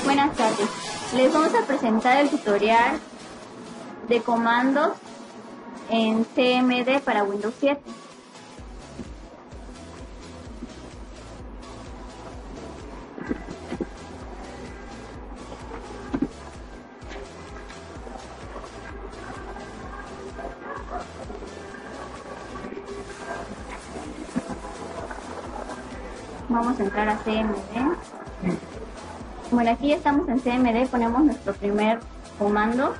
Buenas tardes. Les vamos a presentar el tutorial de comandos en CMD para Windows 7. Vamos a entrar a CMD. Bueno, aquí ya estamos en CMD, ponemos nuestro primer comando.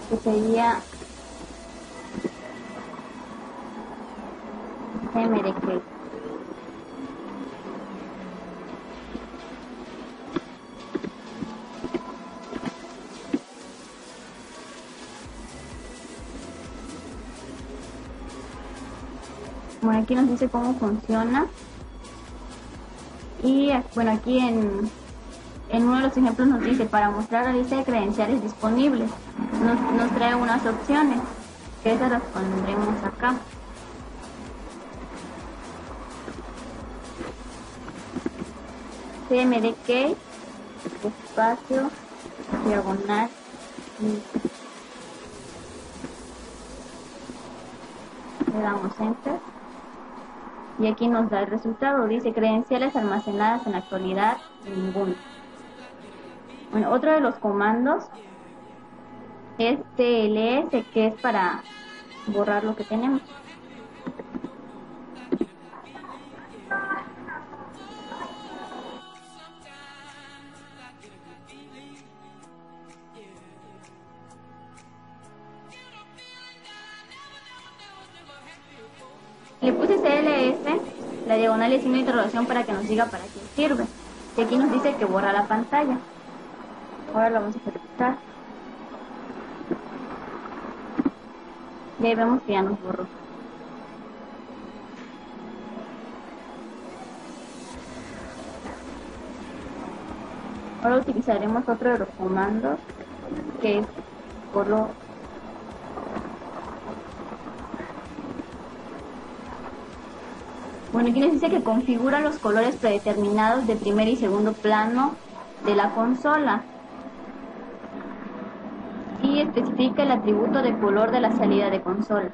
Que sería cmd. Bueno, aquí nos dice cómo funciona. Y bueno, aquí en uno de los ejemplos nos dice, para mostrar la lista de credenciales disponibles, nos trae unas opciones, que esas las pondremos acá. CMD key, espacio, diagonal, le damos enter. Y aquí nos da el resultado, dice credenciales almacenadas en la actualidad, ninguno. Bueno, otro de los comandos es TLS, que es para borrar lo que tenemos. Le puse CLS, la diagonal y signo de interrogación para que nos diga para qué sirve. Y aquí nos dice que borra la pantalla. Ahora lo vamos a ejecutar. Y ahí vemos que ya nos borró. Ahora utilizaremos otro de los comandos, que es color. Bueno, aquí nos dice que configura los colores predeterminados de primer y segundo plano de la consola. Y especifica el atributo de color de la salida de consola.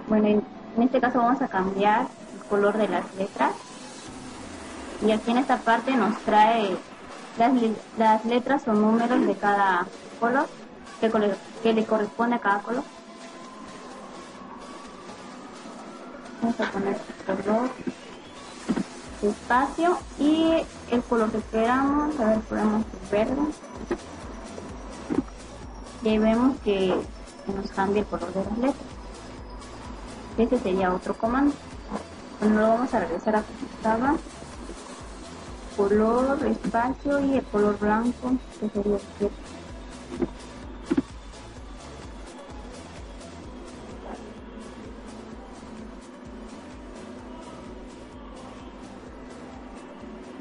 Bueno, en este caso vamos a cambiar el color de las letras. Y aquí en esta parte nos trae las letras o números de cada color, que le corresponde a cada color. Vamos a poner color, espacio y el color que queramos. A ver, ponemos el verde. Y ahí vemos que nos cambia el color de las letras. Ese sería otro comando. Bueno, lo vamos a regresar a como estaba. Color, espacio y el color blanco, que sería el 7.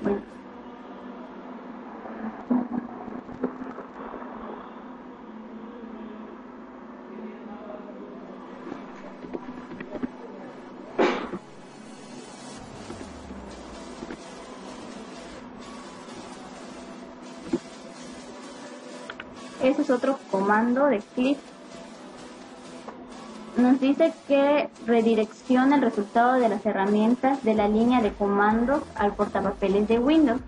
Bueno. Ese es otro comando de clic. Nos dice que redirecciona el resultado de las herramientas de la línea de comandos al portapapeles de Windows.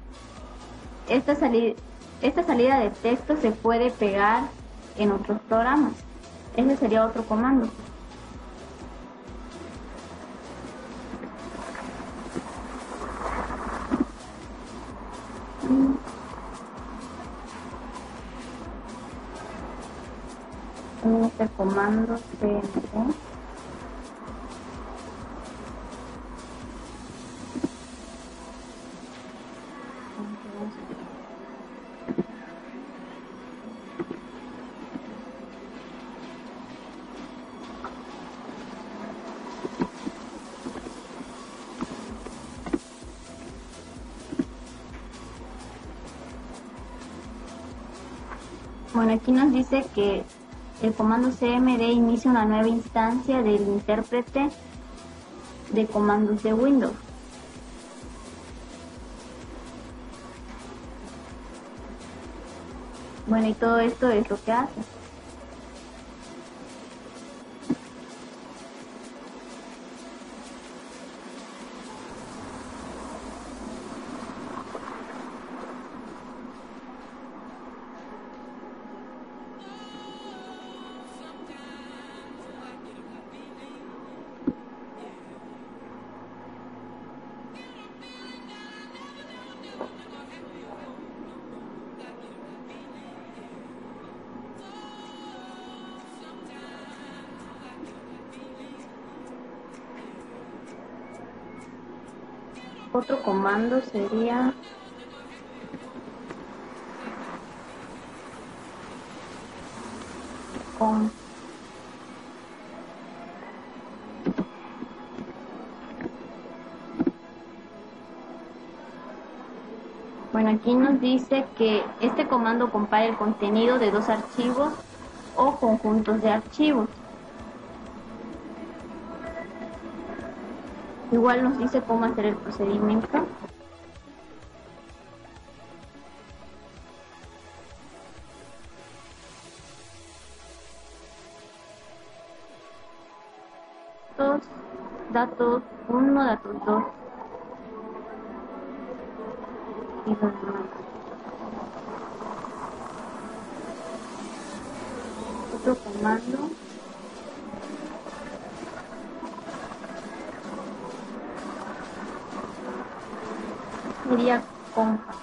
Esta salida de texto se puede pegar en otros programas. Ese sería otro comando. Este comando cmd. Bueno, aquí nos dice que el comando cmd inicia una nueva instancia del intérprete de comandos de Windows. Bueno, y todo esto es lo que hace. Otro comando sería con. Bueno, aquí nos dice que este comando compara el contenido de dos archivos o conjuntos de archivos. Igual nos dice cómo hacer el procedimiento. Datos 1, datos 2 y los demás. Otro comando sería compa.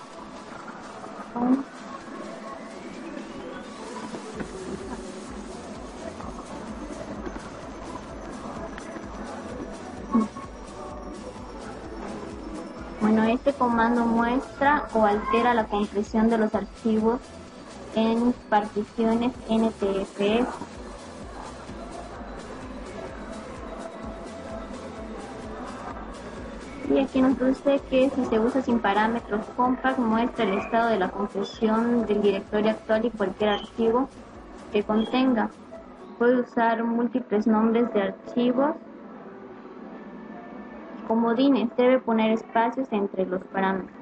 Bueno, este comando muestra o altera la compresión de los archivos en particiones NTFS. Y aquí nos dice que si se usa sin parámetros compact, muestra el estado de la compresión del directorio actual y cualquier archivo que contenga. Puede usar múltiples nombres de archivos. Comodines, debe poner espacios entre los parámetros.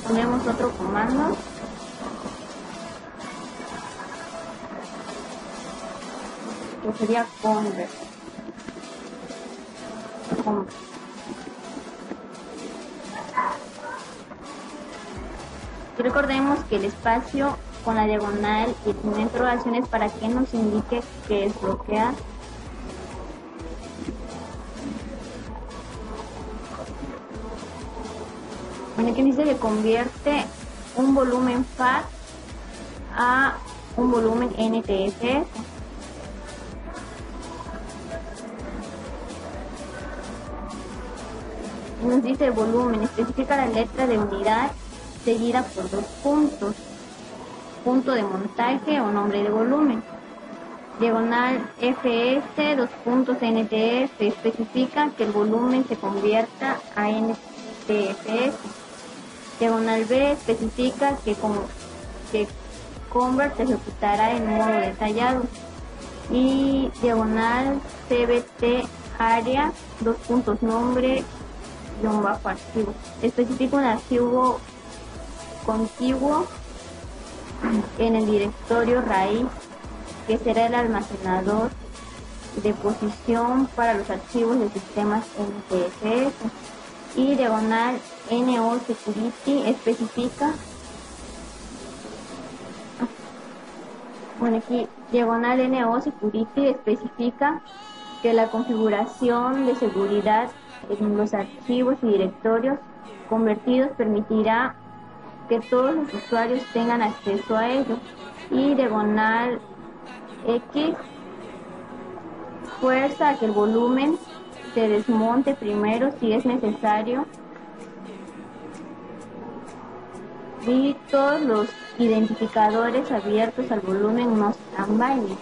Ponemos otro comando. Que sería convert. Y recordemos que el espacio con la diagonal y el signo de interrogación es para que nos indique qué es lo que hace. Bueno, aquí dice que convierte un volumen FAT a un volumen NTFS. Nos dice el volumen, especifica la letra de unidad seguida por dos puntos, punto de montaje o nombre de volumen. Diagonal FS, dos puntos NTF, especifica que el volumen se convierta a NTFS. Diagonal B especifica que convert se ejecutará en modo detallado. Y diagonal CBT área, dos puntos nombre, guión bajo archivo. Especifica un archivo contiguo en el directorio raíz, que será el almacenador de posición para los archivos de sistemas NTFS. Y diagonal NO Security especifica, bueno, aquí diagonal NO Security especifica que la configuración de seguridad en los archivos y directorios convertidos permitirá que todos los usuarios tengan acceso a ellos. Y diagonal X fuerza a que el volumen se desmonte primero si es necesario y todos los identificadores abiertos al volumen no serán válidos.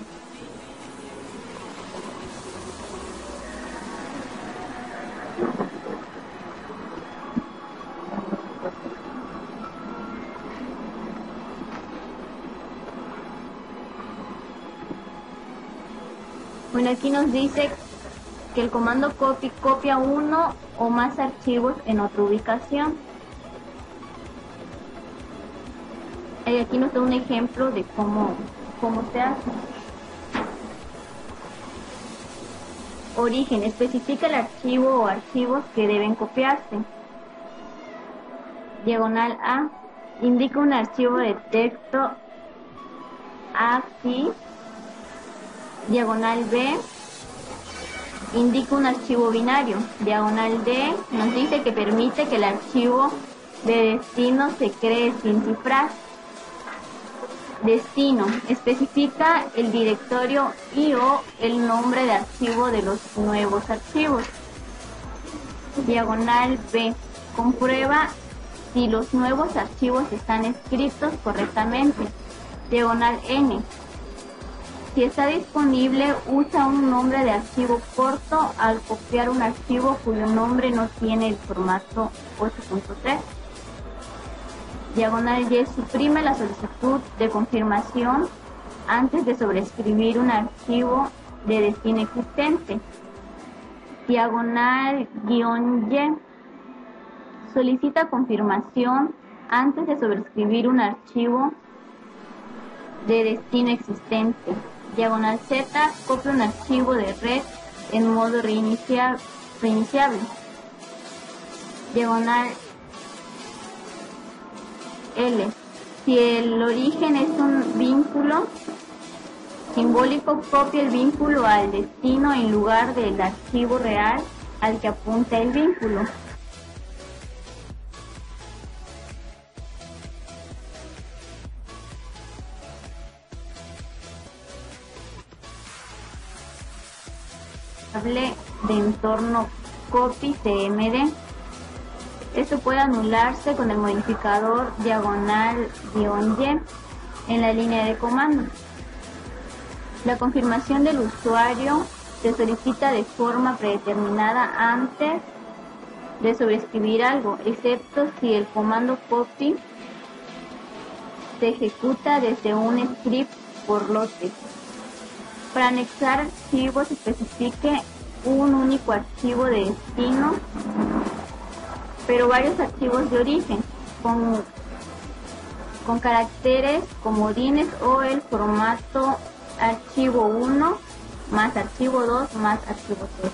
Bueno, aquí nos dice que el comando copy copia uno o más archivos en otra ubicación. Y aquí nos da un ejemplo de cómo se hace. Origen, especifica el archivo o archivos que deben copiarse. Diagonal A, indica un archivo de texto aquí. Diagonal B, indica un archivo binario. Diagonal D nos dice que permite que el archivo de destino se cree sin cifrar. Destino, especifica el directorio y o el nombre de archivo de los nuevos archivos. Diagonal B, comprueba si los nuevos archivos están escritos correctamente. Diagonal N, si está disponible, usa un nombre de archivo corto al copiar un archivo cuyo nombre no tiene el formato 8.3. Diagonal Y, suprime la solicitud de confirmación antes de sobreescribir un archivo de destino existente. Diagonal guión Y, solicita confirmación antes de sobreescribir un archivo de destino existente. Diagonal Z, copia un archivo de red en modo reiniciable. Diagonal L, si el origen es un vínculo simbólico, copia el vínculo al destino en lugar del archivo real al que apunta el vínculo. De entorno copy cmd. Esto puede anularse con el modificador diagonal-y en la línea de comando. La confirmación del usuario se solicita de forma predeterminada antes de sobreescribir algo, excepto si el comando copy se ejecuta desde un script por lotes. Para anexar archivos, especifique un único archivo de destino, pero varios archivos de origen, con caracteres comodines o el formato archivo 1 más archivo 2 más archivo 3.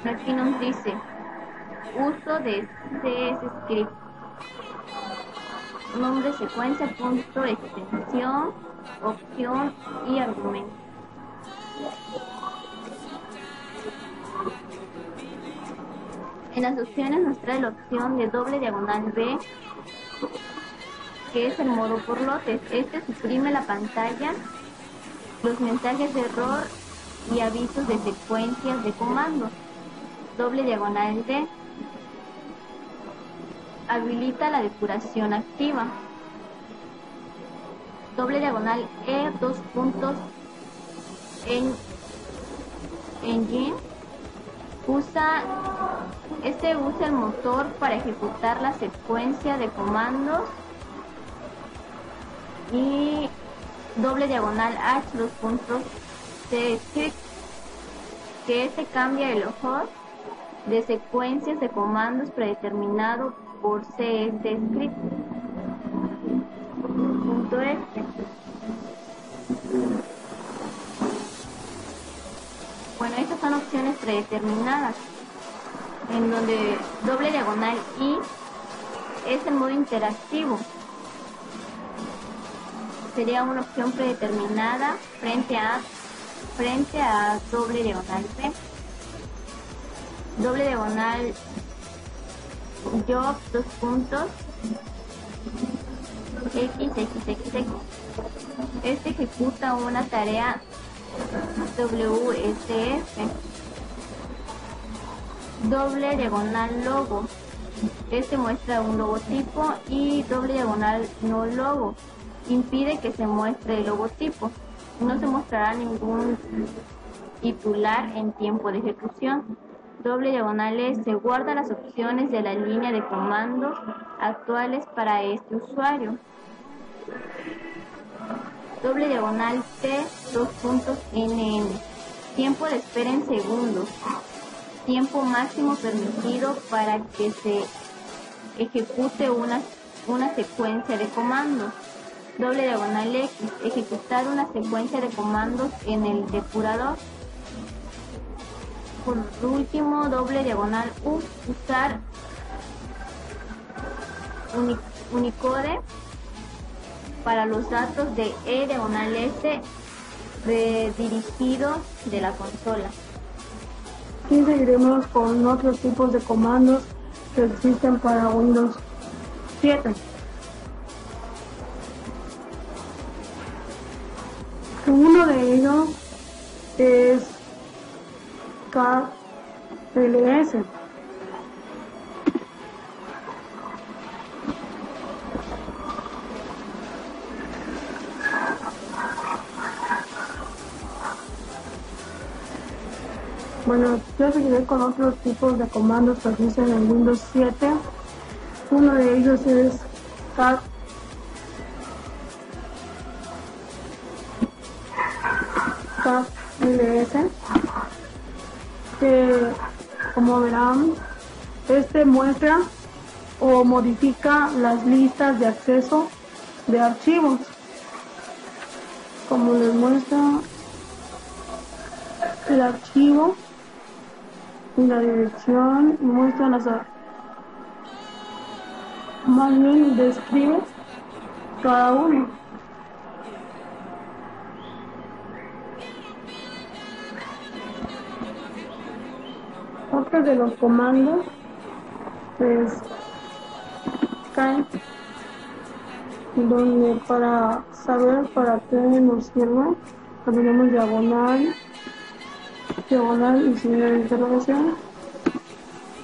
Aquí nos dice uso de CSScript, nombre, secuencia, punto, extensión, opción y argumento. En las opciones nos trae la opción de doble diagonal B, que es el modo por lotes. Este suprime la pantalla, los mensajes de error y avisos de secuencias de comandos. Doble diagonal D, habilita la depuración activa. Doble diagonal E, dos puntos, engine, usa el motor para ejecutar la secuencia de comandos. Y doble diagonal H, dos puntos, CScript, que cambia el host de secuencias de comandos predeterminado por CSScript. Punto F. Bueno, estas son opciones predeterminadas, en donde doble diagonal I es el modo interactivo. Sería una opción predeterminada frente a doble diagonal B. Doble diagonal job, dos puntos, XXX. Este ejecuta una tarea WSF. Doble diagonal logo, Este muestra un logotipo y doble diagonal no logo. Impide que se muestre el logotipo. No se mostrará ningún titular en tiempo de ejecución. Doble diagonal S se guarda las opciones de la línea de comandos actuales para este usuario. Doble diagonal T, NN. Tiempo de espera en segundos. Tiempo máximo permitido para que se ejecute una secuencia de comandos. Doble diagonal X, ejecutar una secuencia de comandos en el depurador. Por último, doble diagonal U, usar Unicode para los datos de E diagonal S redirigidos de la consola. Y seguiremos con otros tipos de comandos que existen para Windows 7. Uno de ellos es KLS. Bueno, yo seguiré con otros tipos de comandos que existen en Windows 7. Uno de ellos es KLS, que como verán, este muestra o modifica las listas de acceso de archivos. Como les muestra el archivo y la dirección, muestra más bien describe cada uno. Otro de los comandos es scan, donde para saber para qué nos sirve tenemos diagonal y signo de interrogación.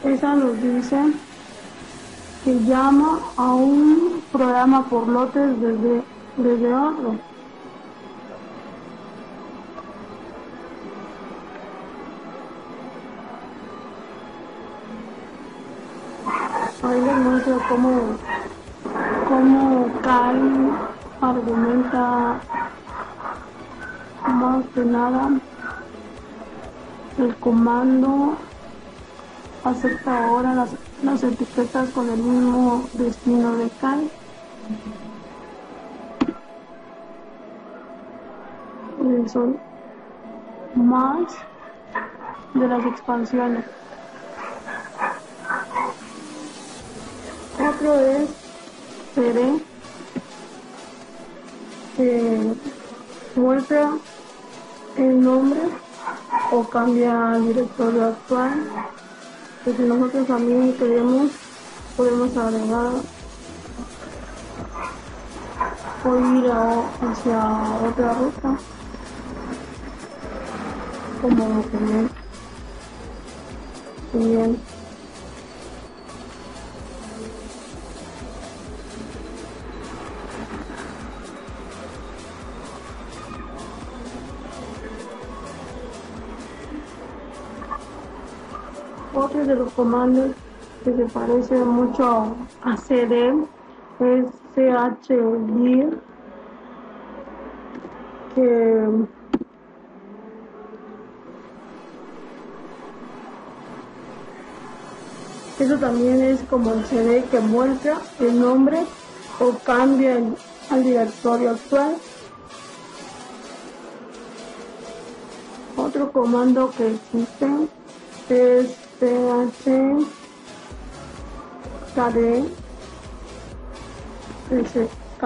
Esa nos dice que llama a un programa por lotes desde otro. Ahí les muestro cómo Kali argumenta más que nada el comando acepta ahora las etiquetas con el mismo destino de Kali. Son más de las expansiones. Otro es CD, que muestra el nombre o cambia al directorio actual. Y si nosotros también queremos, podemos agregar o ir hacia otra ruta, como documento. Bien. Otro de los comandos que se parece mucho a CD es chdir, que eso también es como el CD que muestra el nombre o cambia al directorio actual. Otro comando que existe es phkd sk,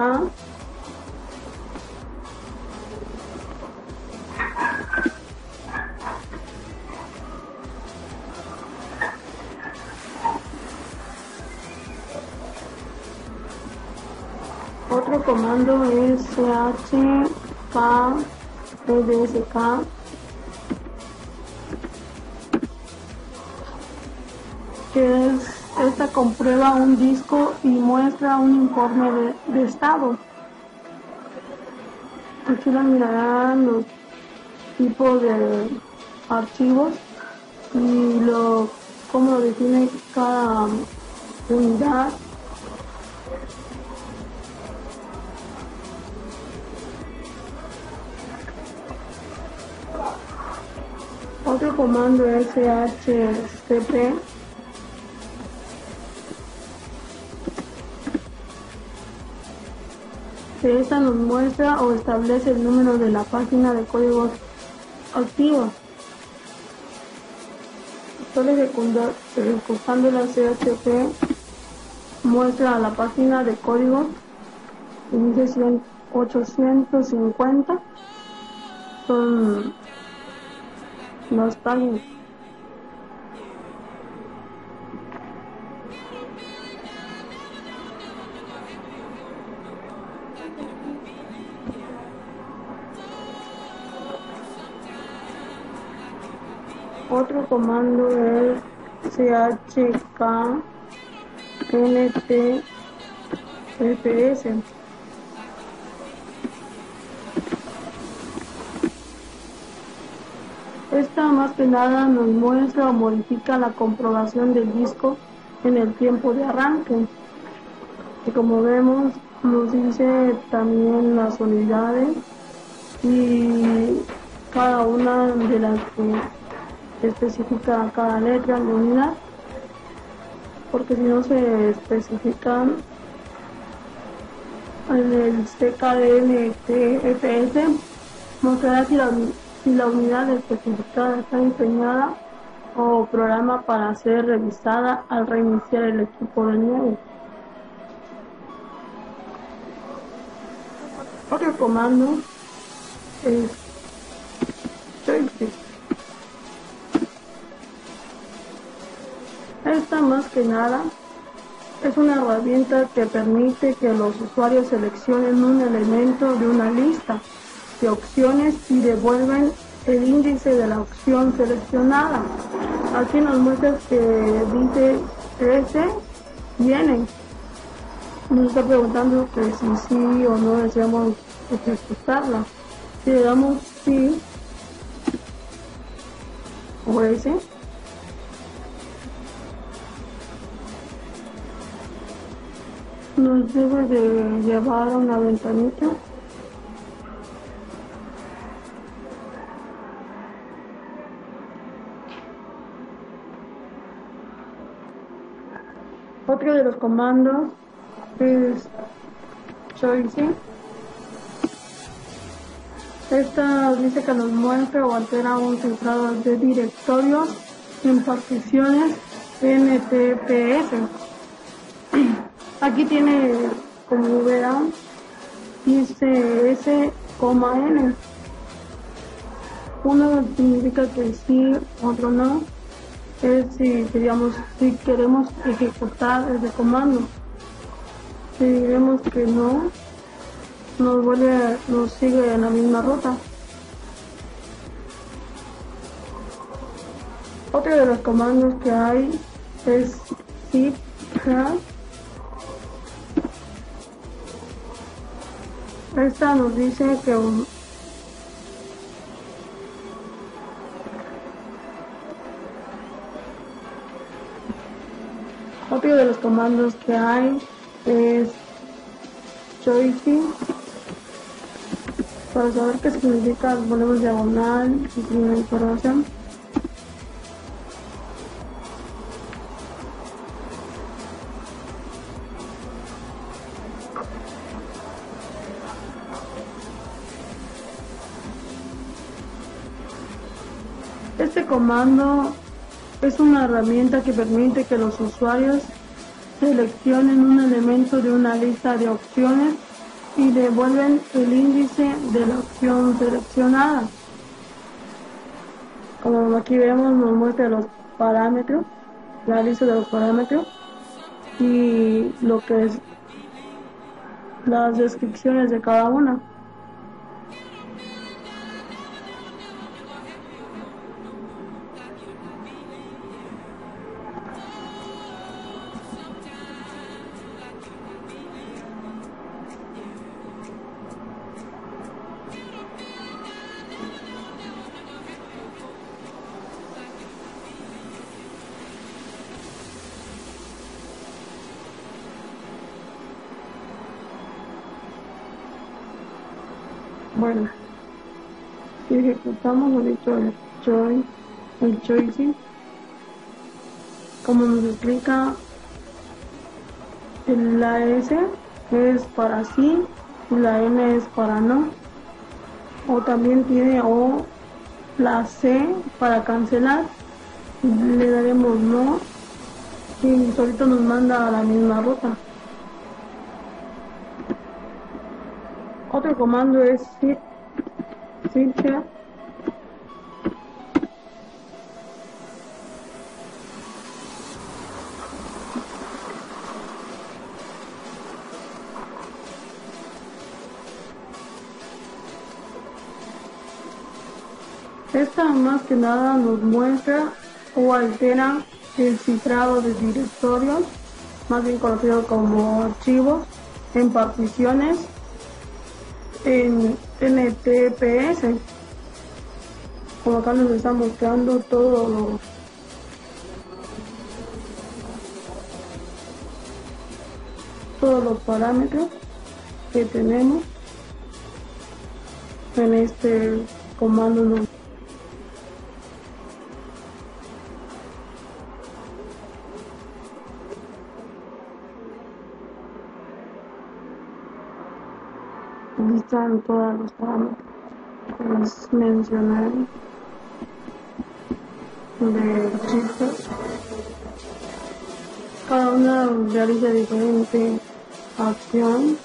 otro comando es chkdsk, que es Esta comprueba un disco y muestra un informe de estado. Aquí la mirarán los tipos de archivos y cómo lo define cada unidad. Otro comando es shcp. Esta nos muestra o establece el número de la página de códigos activos. Estoy ejecutando la chp, muestra la página de código, dice 850, son las páginas. Otro comando es chkntfs. Esta más que nada nos muestra o modifica la comprobación del disco en el tiempo de arranque. Y como vemos, nos dice también las unidades y cada una de las que especifica cada letra de unidad, porque si no se especifican en el CKNTFS, mostrará si la unidad especificada está diseñada o programa para ser revisada al reiniciar el equipo de nuevo. Otro comando es joystick. Esta más que nada es una herramienta que permite que los usuarios seleccionen un elemento de una lista de opciones y devuelven el índice de la opción seleccionada. Aquí nos muestra que dice 13 vienen. Nos está preguntando que si sí o no deseamos ejecutarla. Si le damos sí o ese, nos debe de llevar a una ventanita. Otro de los comandos es choice. Esta dice que nos muestra o altera un cifrado de directorios en particiones NTFS. Aquí tiene, como verán, dice S, N. Uno significa que sí, otro no. Es si queremos ejecutar ese comando. Si vemos que no, nos sigue en la misma ruta. Otro de los comandos que hay es zip hash. Esta nos dice que otro de los comandos que hay es choice. Para saber qué significa, ponemos diagonal y primera información. Este comando es una herramienta que permite que los usuarios seleccionen un elemento de una lista de opciones y devuelven el índice de la opción seleccionada. Como aquí vemos, nos muestra los parámetros, la lista de los parámetros y lo que es las descripciones de cada una. Bueno, si ejecutamos ahorita el choice, como nos explica, la S es para sí y la N es para no. O también tiene la C para cancelar. Le daremos no y solito nos manda a la misma ruta. Otro comando es switcher. Esta más que nada nos muestra o altera el cifrado de directorios, más bien conocido como archivos, en particiones, en NTPS. Como acá nos está mostrando todos los parámetros que tenemos en este comando. Aquí están todos los parámetros que les mencioné de chipset. Cada una realiza diferente acción.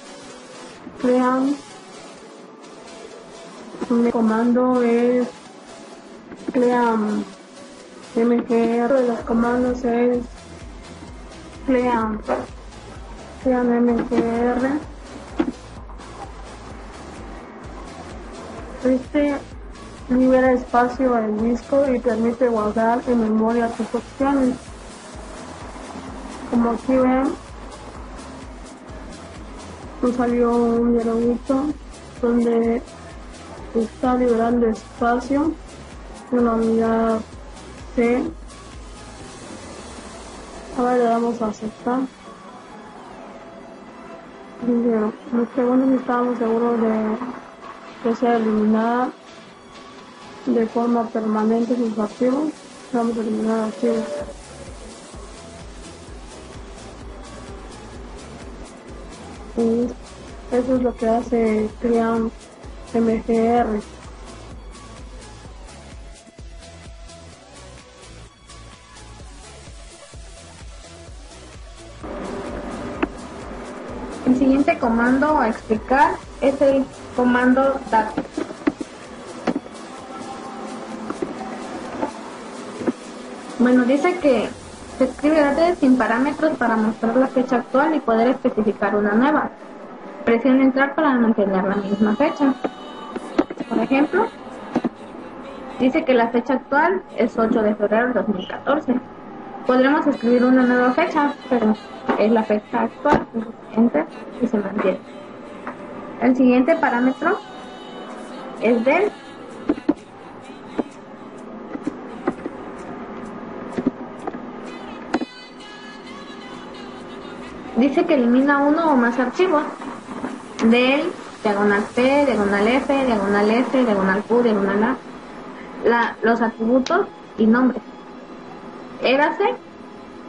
Crean. Un comando es crean mgr. De los comandos es crean mgr. Este libera espacio en el disco y permite guardar en memoria tus opciones. Como aquí ven, nos salió un dialoguito donde está liberando espacio en la unidad C. Ahora le damos a aceptar. Nos preguntan si estamos seguros de que sea eliminar de forma permanente sus archivos. Vamos a eliminar archivos. Y eso es lo que hace crean mgr. El siguiente comando a explicar es el comando date. Bueno, dice que se escribe date sin parámetros para mostrar la fecha actual y poder especificar una nueva. Presiona entrar para mantener la misma fecha. Por ejemplo, dice que la fecha actual es 8 de febrero de 2014. Podremos escribir una nueva fecha, pero es la fecha actual. Enter y se mantiene. El siguiente parámetro es del. Dice que elimina uno o más archivos. Del, diagonal P, diagonal F, diagonal S, diagonal Q, diagonal A. Los atributos y nombres. Érase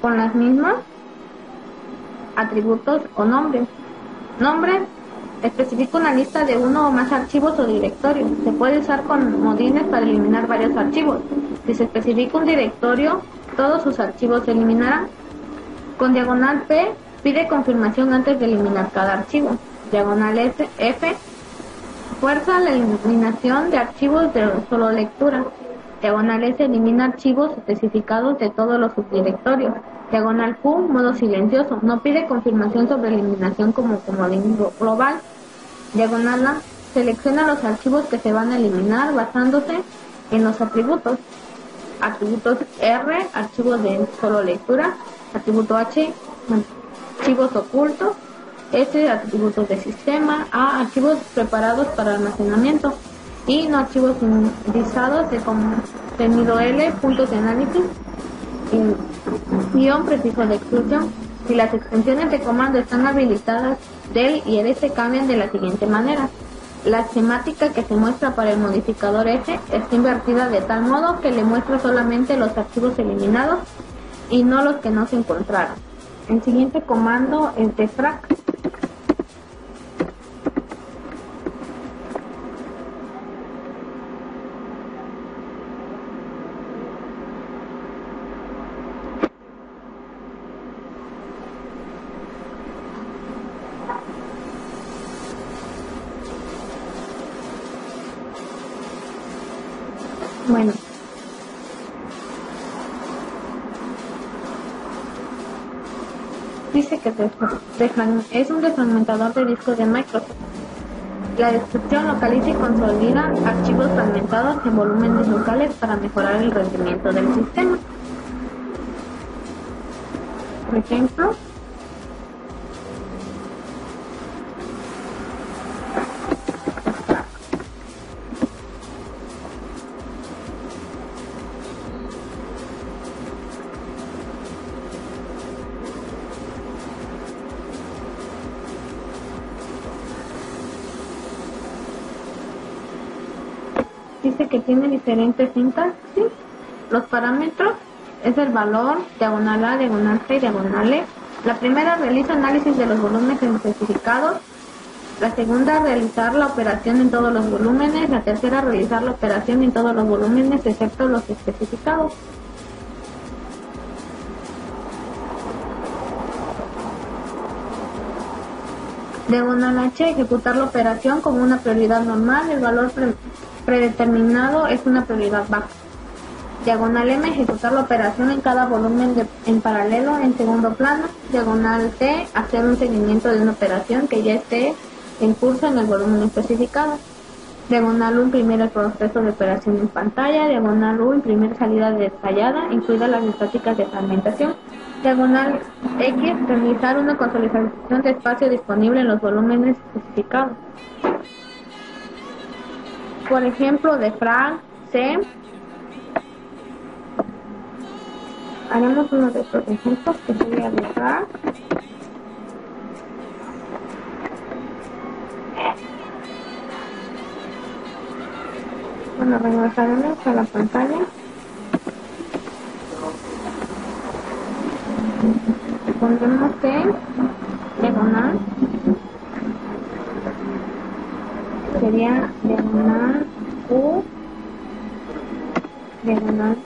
con las mismas atributos o nombres. Nombres especifica una lista de uno o más archivos o directorios. Se puede usar con modines para eliminar varios archivos. Si se especifica un directorio, todos sus archivos se eliminarán. Con diagonal P pide confirmación antes de eliminar cada archivo. Diagonal F fuerza la eliminación de archivos de solo lectura. Diagonal S elimina archivos especificados de todos los subdirectorios. Diagonal Q, modo silencioso, no pide confirmación sobre eliminación como comodín global. Diagonal A selecciona los archivos que se van a eliminar basándose en los atributos. Atributos R, archivos de solo lectura. Atributo H, archivos ocultos. S, atributos de sistema. A, archivos preparados para almacenamiento. Y no archivos indizados de contenido L, puntos de análisis, guión prefijo de exclusión. Si las extensiones de comando están habilitadas, del y el S cambian de la siguiente manera. La esquemática que se muestra para el modificador S está invertida de tal modo que le muestra solamente los archivos eliminados y no los que no se encontraron. El siguiente comando es defrag. Bueno, dice que es un desfragmentador de discos de Microsoft. La descripción localiza y consolida archivos fragmentados en volúmenes locales para mejorar el rendimiento del sistema. Por ejemplo, dice que tiene diferentes sintaxis. Los parámetros es el valor, diagonal A, diagonal C y diagonal E. La primera realiza análisis de los volúmenes especificados. La segunda, realizar la operación en todos los volúmenes. La tercera, realizar la operación en todos los volúmenes excepto los especificados. Diagonal H, ejecutar la operación como una prioridad normal. El valor predeterminado es una prioridad baja. Diagonal M, ejecutar la operación en cada volumen en paralelo en segundo plano. Diagonal T, hacer un seguimiento de una operación que ya esté en curso en el volumen especificado. Diagonal U, imprimir el proceso de operación en pantalla. Diagonal U, imprimir salida detallada, incluidas las estáticas de fragmentación. Diagonal X, realizar una consolidación de espacio disponible en los volúmenes especificados. Por ejemplo, defrag C. Haremos uno de estos ejemplos que sería defrag. Bueno, regresaremos a la pantalla. Pondremos C, diagonal, sería diagonal U, diagonal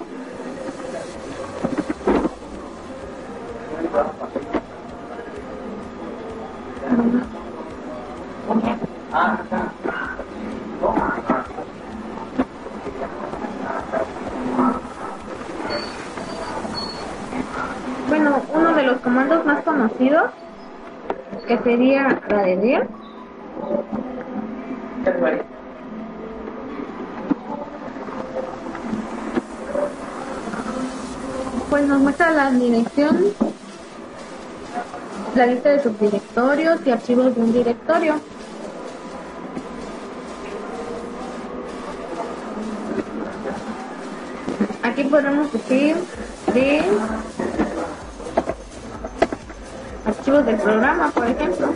Bueno, uno de los comandos más conocidos, que sería la de dir, pues nos muestra la dirección, la lista de subdirectorios y archivos de un directorio. Aquí podemos decir de archivos del programa, por ejemplo.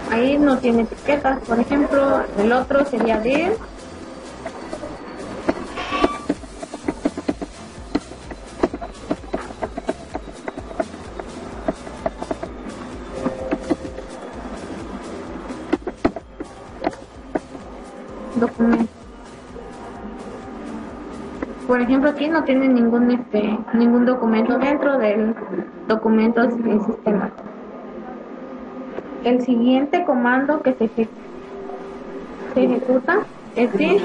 Ahí no tiene etiquetas, por ejemplo. El otro sería dir documento. Por ejemplo, aquí no tiene ningún documento dentro del documento del sistema. El siguiente comando que se ejecuta es dir.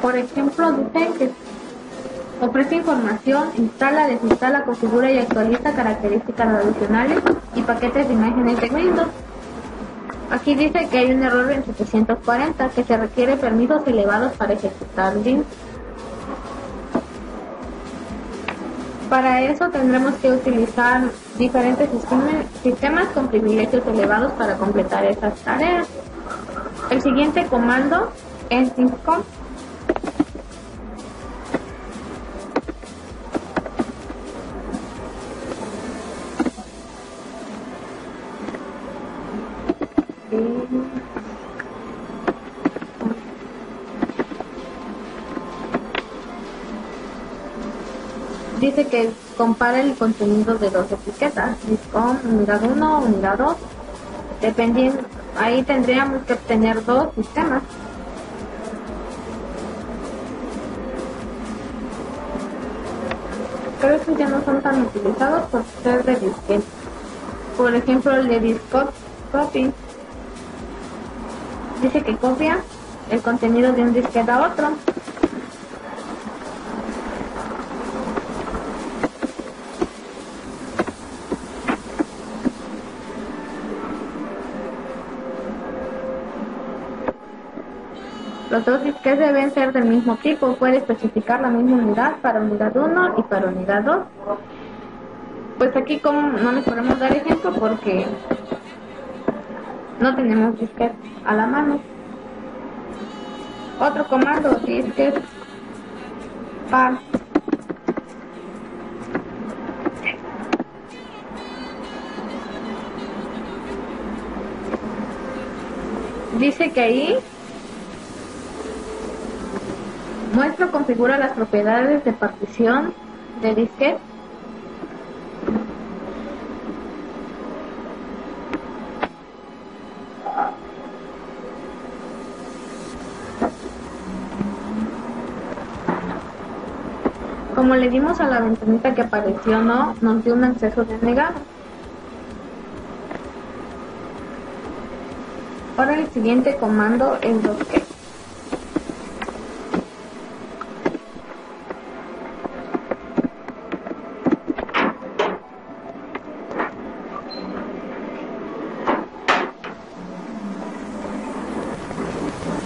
Por ejemplo, dice que ofrece información, instala, desinstala, configura y actualiza características adicionales y paquetes de imágenes de Windows. Aquí dice que hay un error en 740, que se requiere permisos elevados para ejecutar DIN. Para eso tendremos que utilizar diferentes sistemas con privilegios elevados para completar esas tareas. El siguiente comando es dinscom. Dice que compara el contenido de dos etiquetas, DISCOM unidad 1, unidad 2, dependiendo, ahí tendríamos que obtener dos sistemas. Pero estos ya no son tan utilizados por ser de disquete. Por ejemplo, el de Discord Copy dice que copia el contenido de un disquete a otro. Los dos disquetes deben ser del mismo tipo, puede especificar la misma unidad para unidad 1 y para unidad 2. Pues aquí como no les podemos dar ejemplo porque no tenemos disquete a la mano. Otro comando, disquete par. Dice que ahí muestra o configura las propiedades de partición de disquete. Como le dimos a la ventanita que apareció no, nos dio un acceso denegado. Ahora el siguiente comando es docker.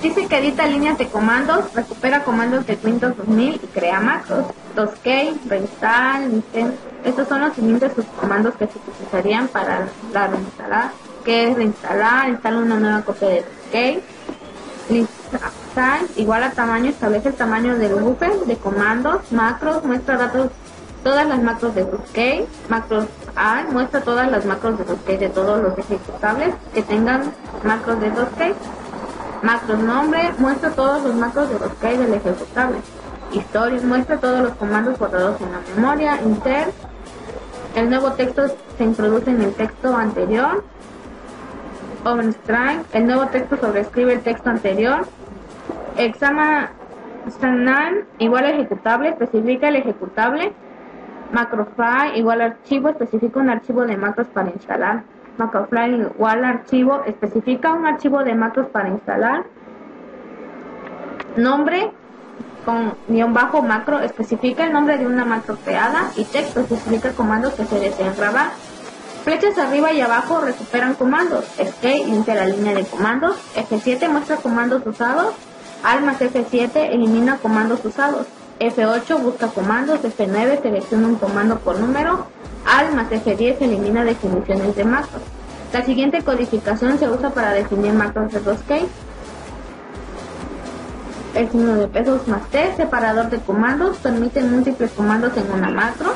Dice que edita líneas de comandos, recupera comandos de Windows 2000 y crea macros. 2K, reinstall, estos son los siguientes subcomandos que se utilizarían para la reinstalar, que es reinstalar, instala una nueva copia de 2K, reinstall, igual a tamaño, establece el tamaño del buffer de comandos, macros, muestra datos, todas las macros de 2K, macros A, muestra todas las macros de 2K de todos los ejecutables que tengan macros de 2K. Macros nombre, muestra todos los macros de 2K del ejecutable. Historias, muestra todos los comandos guardados en la memoria. Insert, el nuevo texto se introduce en el texto anterior. Overstrike, el nuevo texto sobrescribe el texto anterior. Examine, igual a ejecutable, especifica el ejecutable. Macrofile, igual a archivo, especifica un archivo de macros para instalar. Macrofile igual archivo, especifica un archivo de macros para instalar. Nombre con guión bajo macro, especifica el nombre de una macro creada. Y texto, especifica el comando que se desea grabar. Flechas arriba y abajo recuperan comandos. Escape inicia la línea de comandos. F7 muestra comandos usados. Alt más F7 elimina comandos usados. F8 busca comandos. F9 selecciona un comando por número. Alt más F10 elimina definiciones de macros. La siguiente codificación se usa para definir macros de 2K. El signo de pesos más T, separador de comandos, permite múltiples comandos en una macro.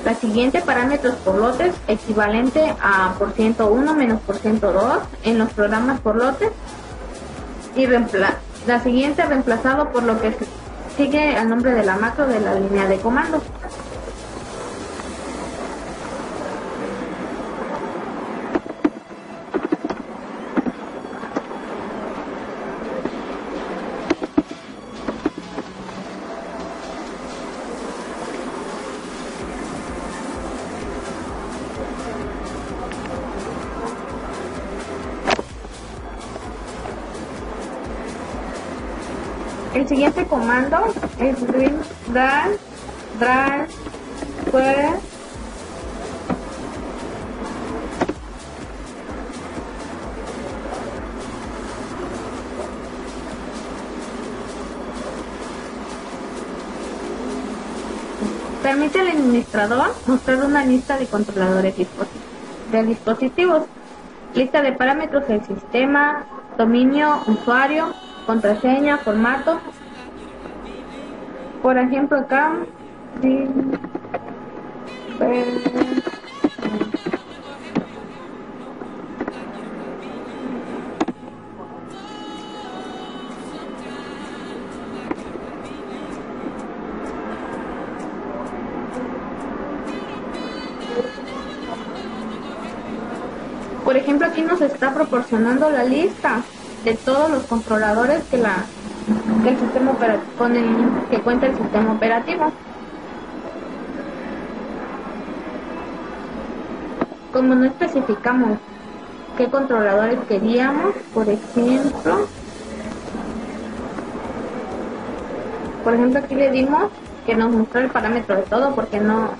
La siguiente, parámetros por lotes, equivalente a %1 menos %2 en los programas por lotes. Y la siguiente, reemplazado por lo que sigue al nombre de la macro de la línea de comandos. El siguiente comando es drive square permite al administrador mostrar una lista de controladores de dispositivos, lista de parámetros del sistema, dominio, usuario, contraseña, formato. Por ejemplo acá aquí nos está proporcionando la lista de todos los controladores que el sistema que cuenta el sistema operativo. Como no especificamos qué controladores queríamos, por ejemplo aquí le dimos que nos mostró el parámetro de todo, porque no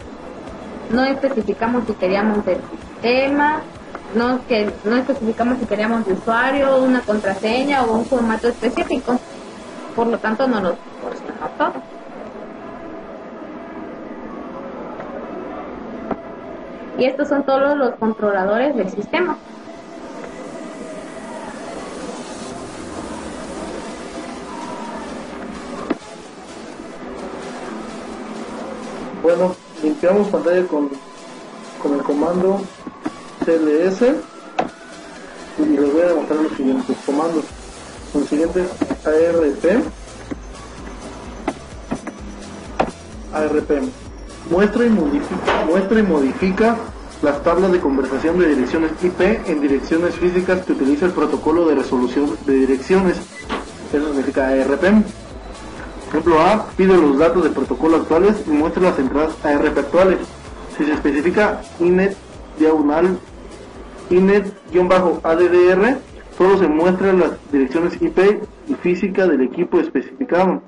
especificamos si queríamos del sistema, no especificamos si queríamos de usuario, una contraseña o un formato específico. Por lo tanto, no lo proporcionó todo. Y estos son todos los controladores del sistema. Bueno, limpiamos pantalla con el comando cls y les voy a demostrar los siguientes comandos. El siguiente es ARP. Muestra y modifica las tablas de conversación de direcciones IP en direcciones físicas que utiliza el protocolo de resolución de direcciones. Eso significa ARP. Ejemplo A, pide los datos de protocolo actuales y muestra las entradas ARP actuales. Si se especifica inet-addr, solo se muestran las direcciones IP y física del equipo especificado.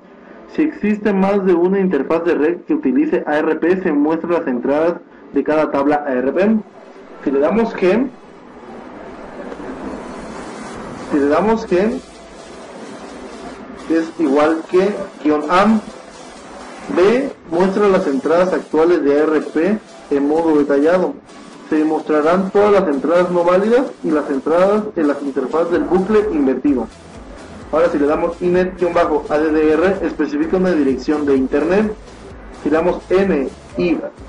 Si existe más de una interfaz de red que utilice ARP, se muestran las entradas de cada tabla ARP. Si le damos G, es igual que -am. B, muestra las entradas actuales de ARP en modo detallado. Se mostrarán todas las entradas no válidas y las entradas en las interfaces del bucle invertido. Ahora si le damos inet-addr, especifica una dirección de internet. Si le damos ni-addr,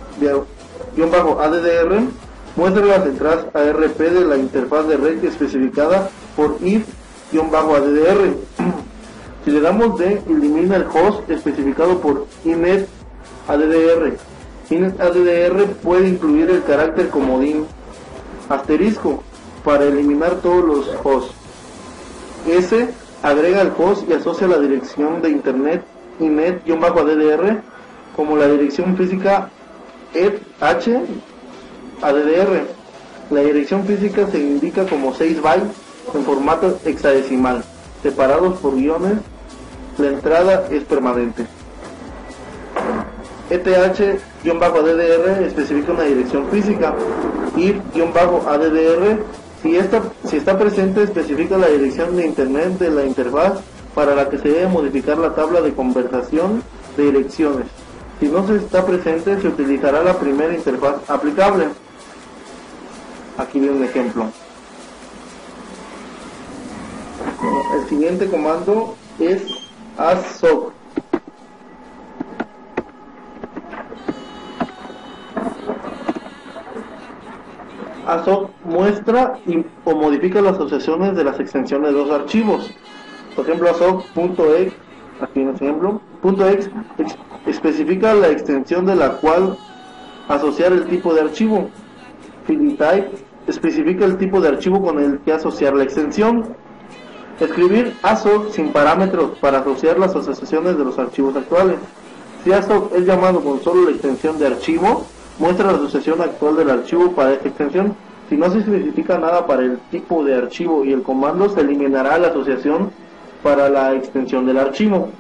muestra las entradas ARP de la interfaz de red especificada por if-addr. Si le damos D, elimina el host especificado por inet-addr. Inet-addr puede incluir el carácter comodín asterisco para eliminar todos los hosts. S, agrega el host y asocia la dirección de internet inet-addr como la dirección física eth-addr. La dirección física se indica como 6 bytes en formato hexadecimal, separados por guiones. La entrada es permanente. ETH-ADDR especifica una dirección física. IF-ADDR, si está presente, especifica la dirección de internet de la interfaz para la que se debe modificar la tabla de conversación de direcciones. Si no se está presente, se utilizará la primera interfaz aplicable. Aquí viene un ejemplo. El siguiente comando es assoc. assoc muestra o modifica las asociaciones de las extensiones de los archivos. Por ejemplo, assoc.exe, aquí en el ejemplo, .exe especifica la extensión de la cual asociar el tipo de archivo. Filetype especifica el tipo de archivo con el que asociar la extensión. Escribir assoc sin parámetros para asociar las asociaciones de los archivos actuales. Si assoc es llamado con solo la extensión de archivo, muestra la asociación actual del archivo para esta extensión. Si no se especifica nada para el tipo de archivo y el comando, se eliminará la asociación para la extensión del archivo.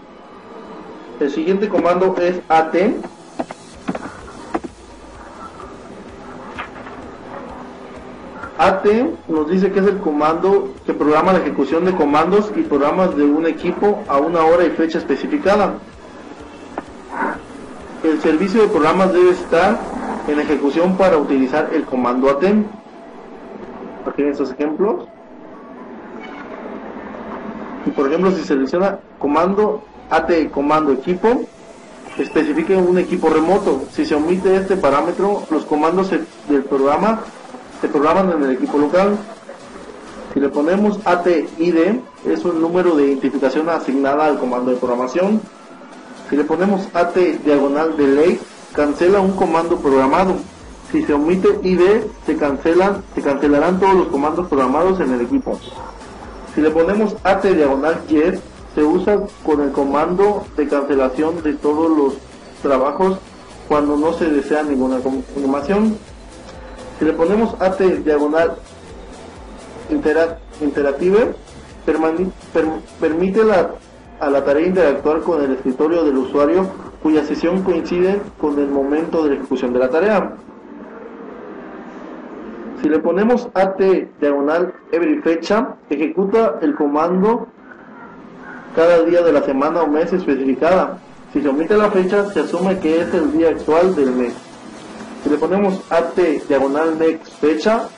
El siguiente comando es at. AT nos dice que es el comando que programa la ejecución de comandos y programas de un equipo a una hora y fecha especificada. El servicio de programas debe estar en ejecución para utilizar el comando AT. Aquí ven estos ejemplos. Y por ejemplo, si selecciona comando AT, comando equipo, especifica un equipo remoto. Si se omite este parámetro, los comandos del programa se programan en el equipo local. Si le ponemos AT-ID, es un número de identificación asignada al comando de programación. Si le ponemos AT-delay, cancela un comando programado. Si se omite ID, se cancelarán todos los comandos programados en el equipo. Si le ponemos at_yes, se usa con el comando de cancelación de todos los trabajos cuando no se desea ninguna información. Si le ponemos at_interactive, permite a la tarea interactuar con el escritorio del usuario cuya sesión coincide con el momento de la ejecución de la tarea. Si le ponemos at_every fecha, ejecuta el comando cada día de la semana o mes especificada. Si se omite la fecha, se asume que es el día actual del mes. Si le ponemos at_next fecha,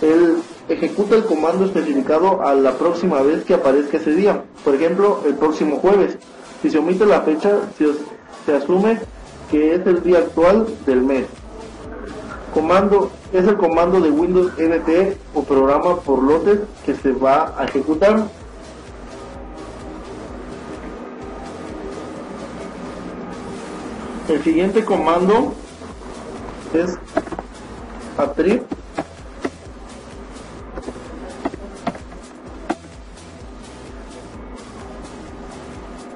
él ejecuta el comando especificado a la próxima vez que aparezca ese día. Por ejemplo, el próximo jueves. Si se omite la fecha, se asume que es el día actual del mes. Comando es el comando de Windows NT o programa por lotes que se va a ejecutar. El siguiente comando es attrib.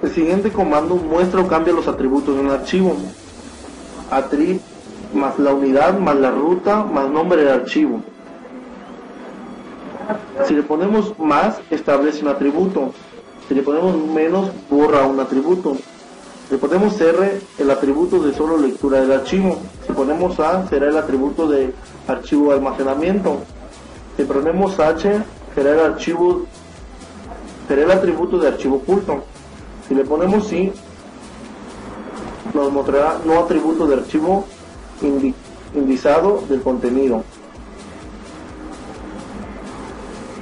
El siguiente comando muestra o cambia los atributos de un archivo. Attrib más la unidad, más la ruta, más nombre del archivo. Si le ponemos más, establece un atributo. Si le ponemos menos, borra un atributo. Si le ponemos R, el atributo de solo lectura del archivo. Si ponemos A, será el atributo de archivo de almacenamiento. Si ponemos H, será el atributo de archivo oculto. Si le ponemos sí, nos mostrará no atributo de archivo indizado del contenido.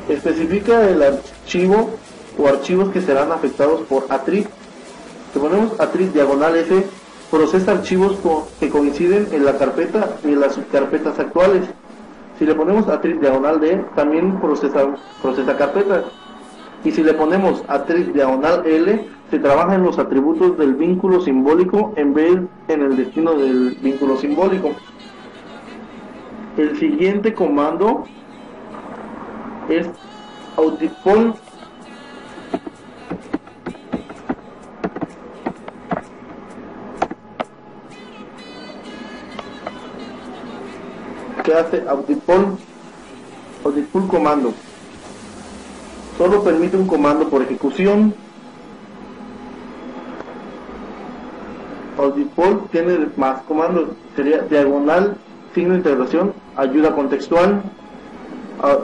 Especifica el archivo o archivos que serán afectados por attrib. Si ponemos attrib_F, procesa archivos que coinciden en la carpeta y en las subcarpetas actuales. Si le ponemos attrib_D, también procesa carpetas. Y si le ponemos attrib_L, se trabaja en los atributos del vínculo simbólico en vez en el destino del vínculo simbólico. El siguiente comando es auditpoll. ¿Qué hace auditpoll? Auditpoll comando. Solo permite un comando por ejecución. Auditpoll tiene más comandos. Sería diagonal, signo de integración, ayuda contextual.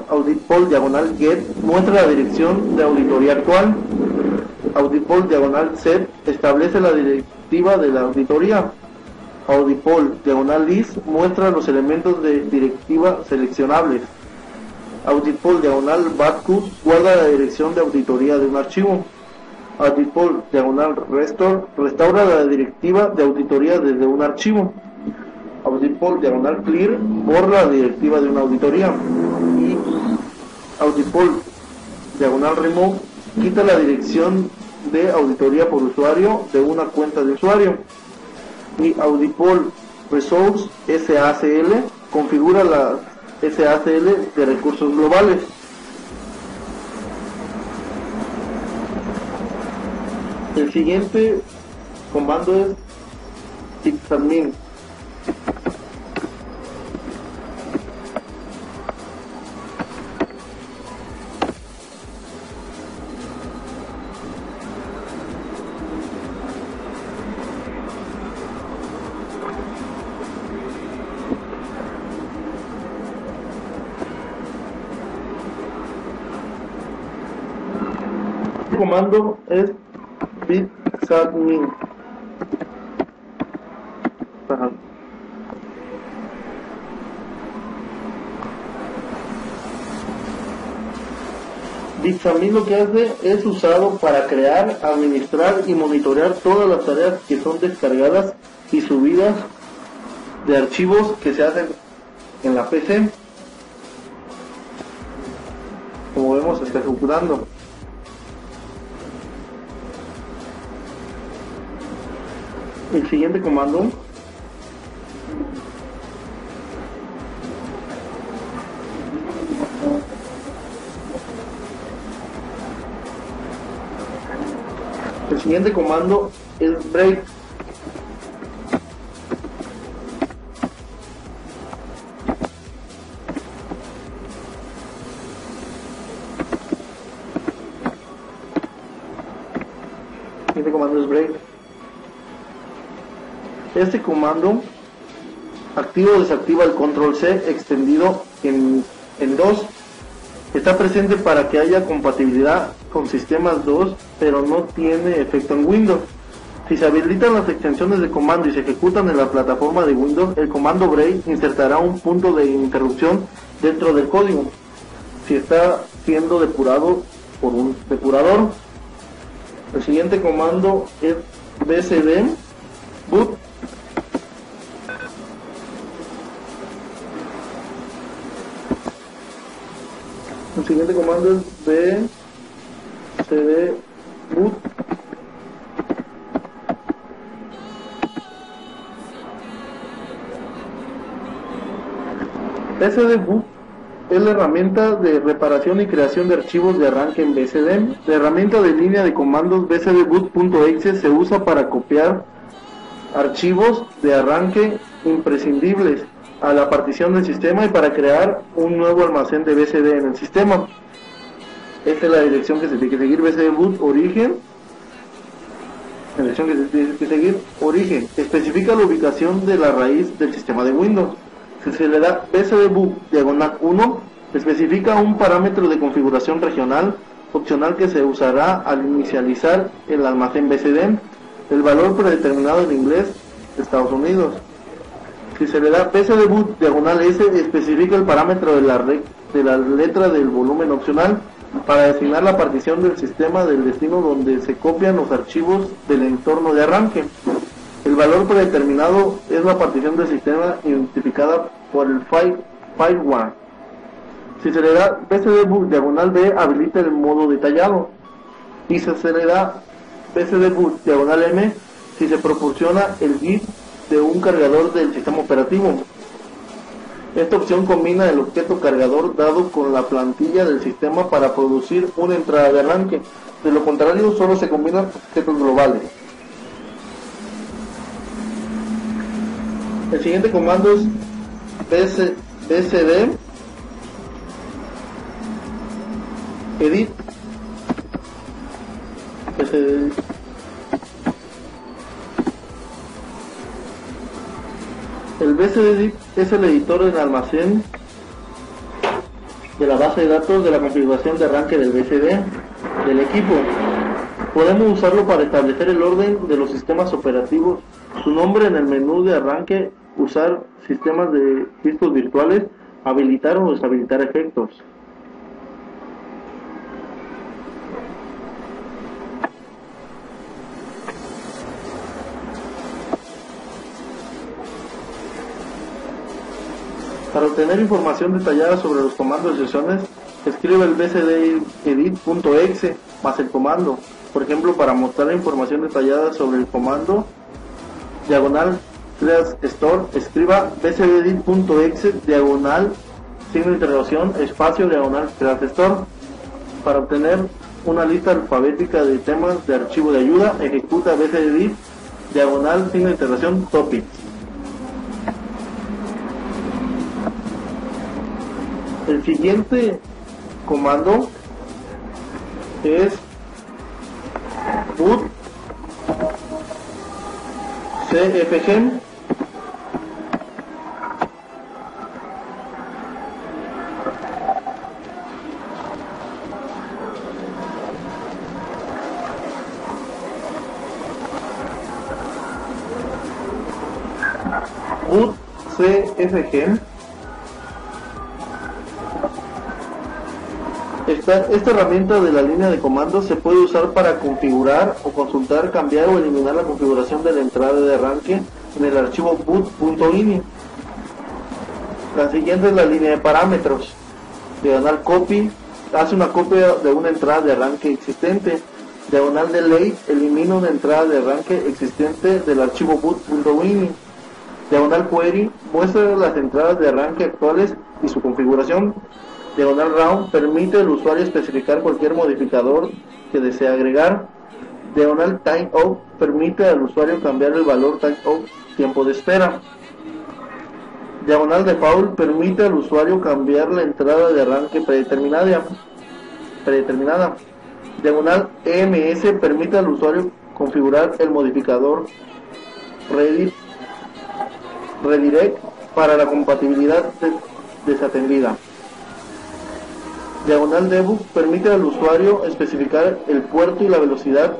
Auditpoll_get muestra la dirección de auditoría actual. Auditpoll_set establece la directiva de la auditoría. Auditpoll_list muestra los elementos de directiva seleccionables. Auditpoll_backup guarda la dirección de auditoría de un archivo. Auditpoll_restore restaura la directiva de auditoría desde un archivo. Auditpoll_clear borra la directiva de una auditoría. Y Auditpoll_remove quita la dirección de auditoría por usuario de una cuenta de usuario. Y Auditpoll_resource SACL configura la SACL de recursos globales. El siguiente comando es sysadmin. El comando es sysadmin. Sysadmin lo que hace es usado para crear, administrar y monitorear todas las tareas que son descargadas y subidas de archivos que se hacen en la PC. Como vemos, está ejecutando. El siguiente comando El siguiente comando es break. Este comando es break. Este comando activa o desactiva el control C extendido en 2. Está presente para que haya compatibilidad con sistemas 2, pero no tiene efecto en Windows. Si se habilitan las extensiones de comando y se ejecutan en la plataforma de Windows, el comando break insertará un punto de interrupción dentro del código, si está siendo depurado por un depurador. El siguiente comando es bcd boot. El siguiente comando es bcd boot. bcd boot es la herramienta de reparación y creación de archivos de arranque en BCD. La herramienta de línea de comandos bcdboot.exe se usa para copiar archivos de arranque imprescindibles a la partición del sistema y para crear un nuevo almacén de BCD en el sistema. Esta es la dirección que se tiene que seguir: bcdboot origen. La dirección que se tiene que seguir: origen. Especifica la ubicación de la raíz del sistema de Windows. Si se le da bcdboot diagonal 1, especifica un parámetro de configuración regional opcional que se usará al inicializar el almacén BCD. El valor predeterminado en inglés de Estados Unidos. Si se le da bcdboot diagonal S, especifica el parámetro de la letra del volumen opcional para designar la partición del sistema del destino donde se copian los archivos del entorno de arranque. El valor predeterminado es la partición del sistema identificada por el firewall. Si se le da bcdboot diagonal B, habilita el modo detallado. Y si se le da bcdboot diagonal M, si se proporciona el bit de un cargador del sistema operativo. Esta opción combina el objeto cargador dado con la plantilla del sistema para producir una entrada de arranque. De lo contrario, solo se combinan objetos globales. El siguiente comando es bcd edit. El bcd es el editor en almacén de la base de datos de la configuración de arranque del BCD del equipo. Podemos usarlo para establecer el orden de los sistemas operativos, su nombre en el menú de arranque, usar sistemas de discos virtuales, habilitar o deshabilitar efectos. Para obtener información detallada sobre los comandos de sesiones, escribe el bcdedit.exe más el comando. Por ejemplo, para mostrar información detallada sobre el comando diagonal /store, escriba bcdedit.exe diagonal signo de interrogación espacio diagonal /store. Para obtener una lista alfabética de temas de archivo de ayuda, ejecuta bcdedit diagonal signo de interrogación topics. El siguiente comando es boot cfg. Boot cfg. Esta herramienta de la línea de comandos se puede usar para configurar o consultar, cambiar o eliminar la configuración de la entrada de arranque en el archivo boot.ini. La siguiente es la línea de parámetros. Diagonal copy, hace una copia de una entrada de arranque existente. Diagonal delete, elimina una entrada de arranque existente del archivo boot.ini. Diagonal query, muestra las entradas de arranque actuales y su configuración. Diagonal round, permite al usuario especificar cualquier modificador que desea agregar. Diagonal timeout permite al usuario cambiar el valor timeout, tiempo de espera. Diagonal default permite al usuario cambiar la entrada de arranque predeterminada. Diagonal EMS permite al usuario configurar el modificador redirect para la compatibilidad desatendida. Diagonal debug permite al usuario especificar el puerto y la velocidad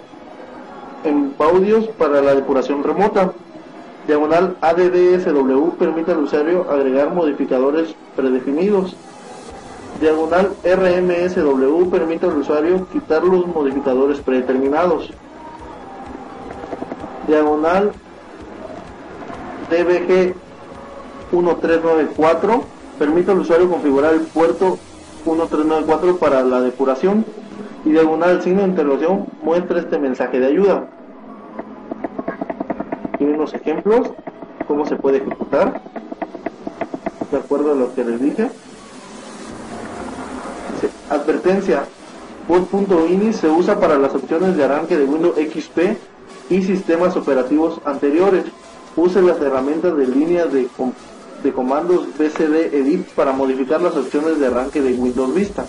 en audios para la depuración remota. Diagonal ADDSW permite al usuario agregar modificadores predefinidos. Diagonal RMSW permite al usuario quitar los modificadores predeterminados. Diagonal DBG 1394 permite al usuario configurar el puerto 1394 para la depuración. Y diagonal signo de interrogación muestra este mensaje de ayuda. Aquí unos ejemplos, cómo se puede ejecutar, de acuerdo a lo que les dije. Dice, advertencia, boot.ini se usa para las opciones de arranque de Windows XP y sistemas operativos anteriores. Use las herramientas de línea de comandos BCD Edit para modificar las opciones de arranque de Windows Vista.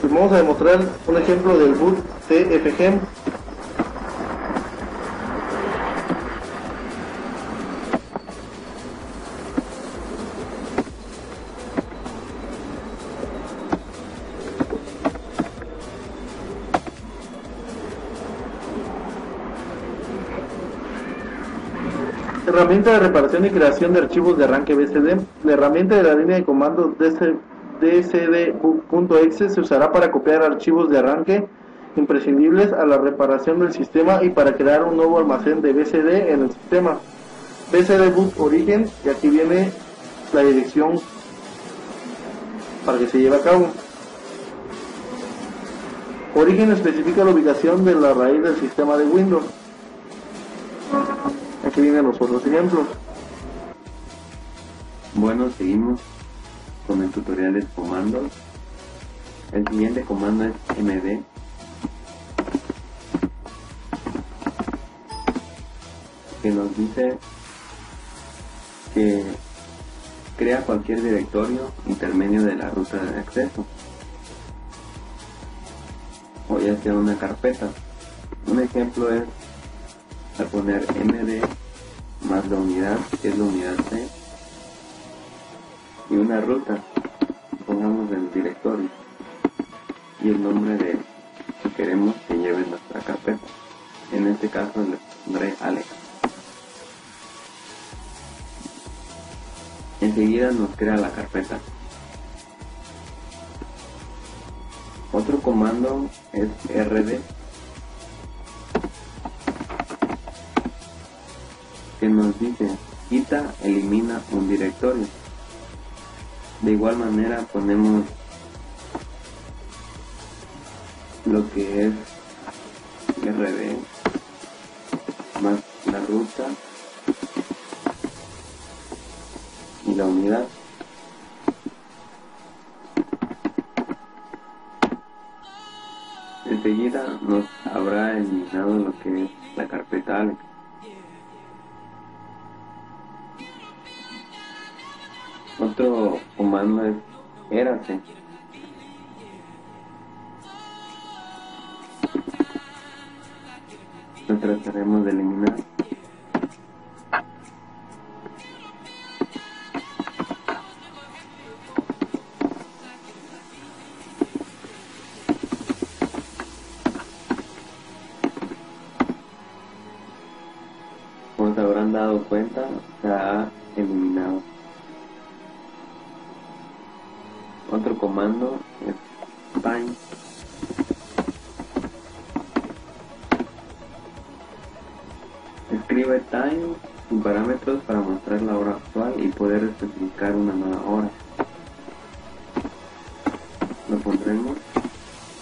Pues vamos a demostrar un ejemplo del boot TFG. Herramienta de reparación y creación de archivos de arranque BCD. La herramienta de la línea de comandos DCD.exe se usará para copiar archivos de arranque imprescindibles a la reparación del sistema y para crear un nuevo almacén de BCD en el sistema. BCD boot origen, y aquí viene la dirección para que se lleve a cabo. Origen especifica la ubicación de la raíz del sistema de Windows. Aquí vienen los otros ejemplos. Bueno, seguimos con el tutorial de comandos. El siguiente comando es md, que nos dice que crea cualquier directorio intermedio de la ruta de acceso, o ya sea una carpeta. Un ejemplo es al poner md más la unidad, que es la unidad C, y una ruta, pongamos el directorio y el nombre de que queremos que lleve nuestra carpeta. En este caso le pondré Alex. Enseguida nos crea la carpeta. Otro comando es rd, que nos dice quita, elimina un directorio. De igual manera ponemos lo que es rd más la ruta y la unidad. Enseguida nos habrá eliminado lo que es la carpeta Alex. Otro comando es érase, lo trataremos de eliminar. Como se habrán dado cuenta, se ha eliminado. Otro comando es time, escribe time sin parámetros para mostrar la hora actual y poder especificar una nueva hora. Lo pondremos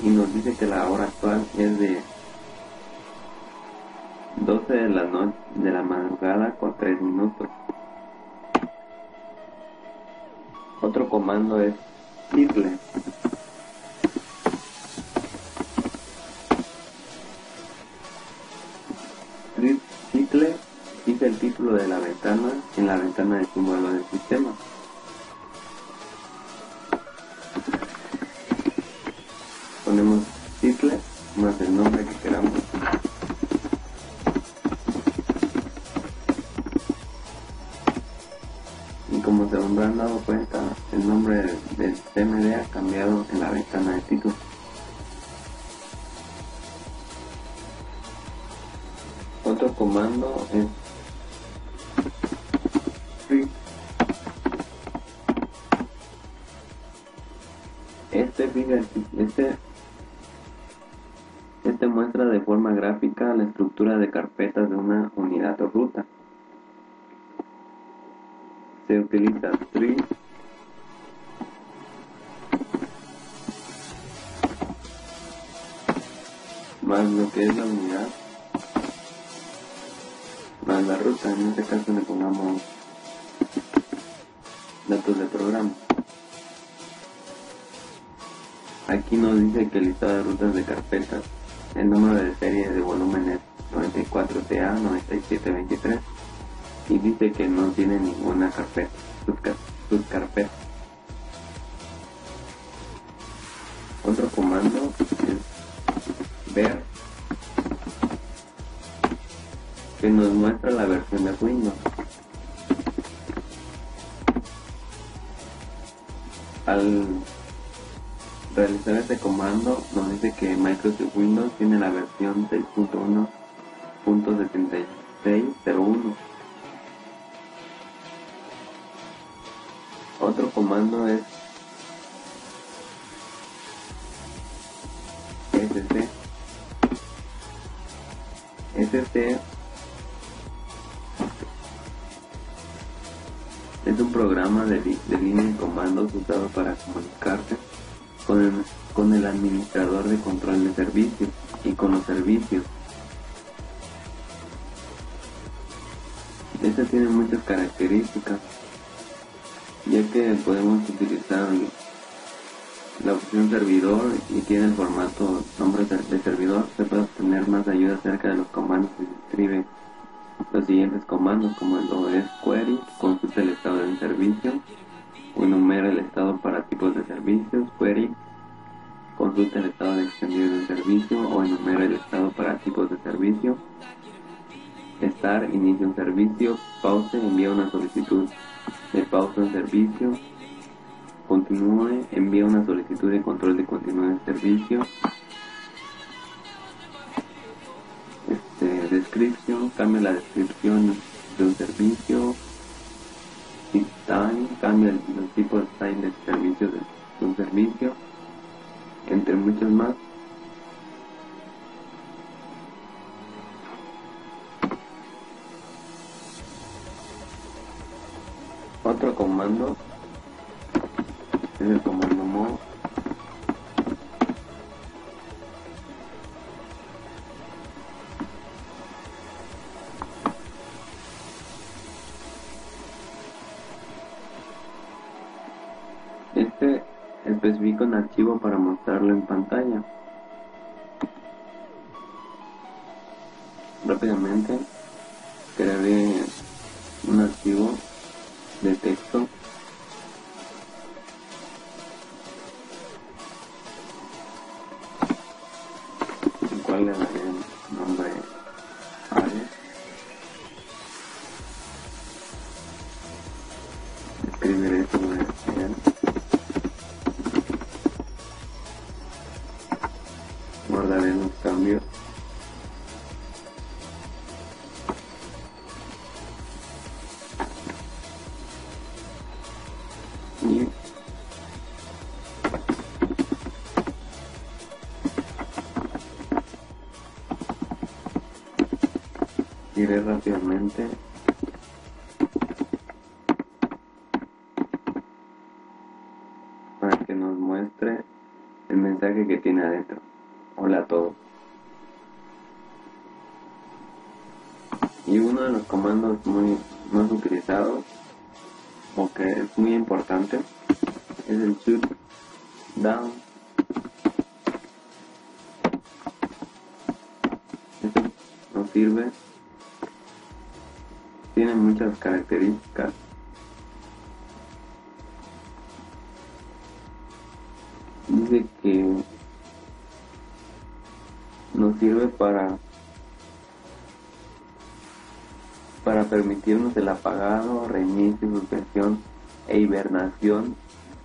y nos dice que la hora actual es de 12 de la madrugada con 3 minutos. Otro comando es idle, dentro de la ventana, en la ventana de símbolo del sistema. Ponemos Hitler más el nombre que queramos. Y como se habrán dado cuenta, el nombre del CMD ha cambiado en la ventana de título. Otro comando es read. Este muestra de forma gráfica la estructura de carpetas de una unidad o ruta. Se utiliza tree más lo que es la unidad más la ruta. En este caso le pongamos datos de programa. Aquí nos dice que el listado de rutas de carpetas, el número de serie de volumen es 94TA 9723 y dice que no tiene ninguna carpeta, subcarpeta. Otro comando es ver, que nos muestra la versión de Windows. Al realizar este comando nos dice que Microsoft Windows tiene la versión 6.1.7601. Otro comando es SC. SC es un programa de línea de comandos usado para comunicarse con el administrador de control de servicios y con los servicios. Este tiene muchas características, ya que podemos utilizar la opción servidor y tiene el formato nombre de servidor. Se puede obtener más ayuda acerca de los comandos que se escriben los siguientes comandos, como el es query, consulta el estado del servicio, o enumera el estado para tipos de servicios, query, consulta el estado de extendido del servicio, o enumera el estado para tipos de servicio, start, inicia un servicio, pause, envía una solicitud de pausa en servicio, continúe, envía una solicitud de control de continuidad del servicio, description, cambia la descripción de un servicio, time, cambia los tipos de time de servicio de un servicio, entre muchos más. Otro comando es el comando move. Este especifica un archivo para mostrarlo en pantalla. Rápidamente crearé un archivo de texto el cual le daré el nombre Ares. Escribiré sobre él, guardaré los cambios y iré rápidamente para que nos muestre el mensaje que tiene adentro. Hola a todos. Y uno de los comandos más utilizados, o que es muy importante, es el shut down. Esto nos sirve, tiene muchas características. Dice que nos sirve para permitirnos el apagado, reinicio, suspensión e hibernación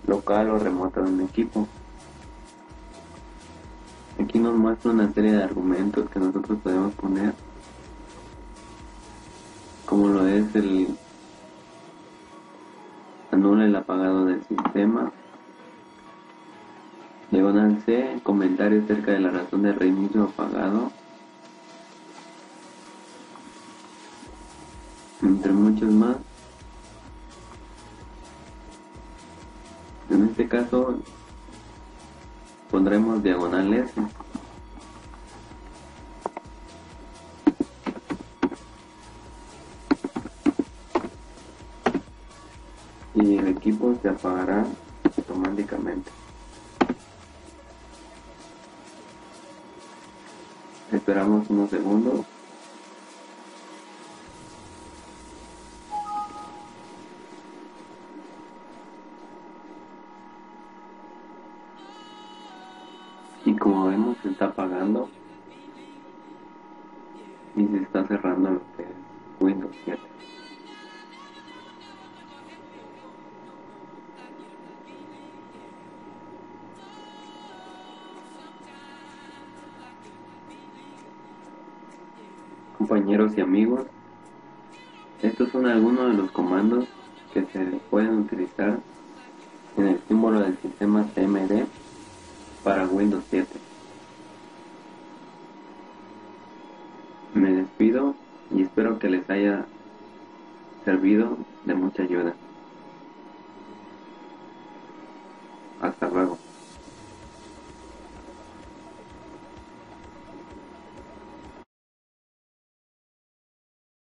local o remota de un equipo. Aquí nos muestra una serie de argumentos que nosotros podemos poner, como lo es el anula el apagado del sistema. Diagonal C, comentarios acerca de la razón de reinicio apagado, entre muchos más. En este caso pondremos diagonal S. Y el equipo se apagará automáticamente. Esperamos unos segundos. Y como vemos, se está apagando y se está cerrando lo que es Windows 7. Compañeros y amigos, estos son algunos de los comandos que se pueden utilizar en el símbolo del sistema CMD para Windows 7. Me despido y espero que les haya servido de mucha ayuda. Hasta luego.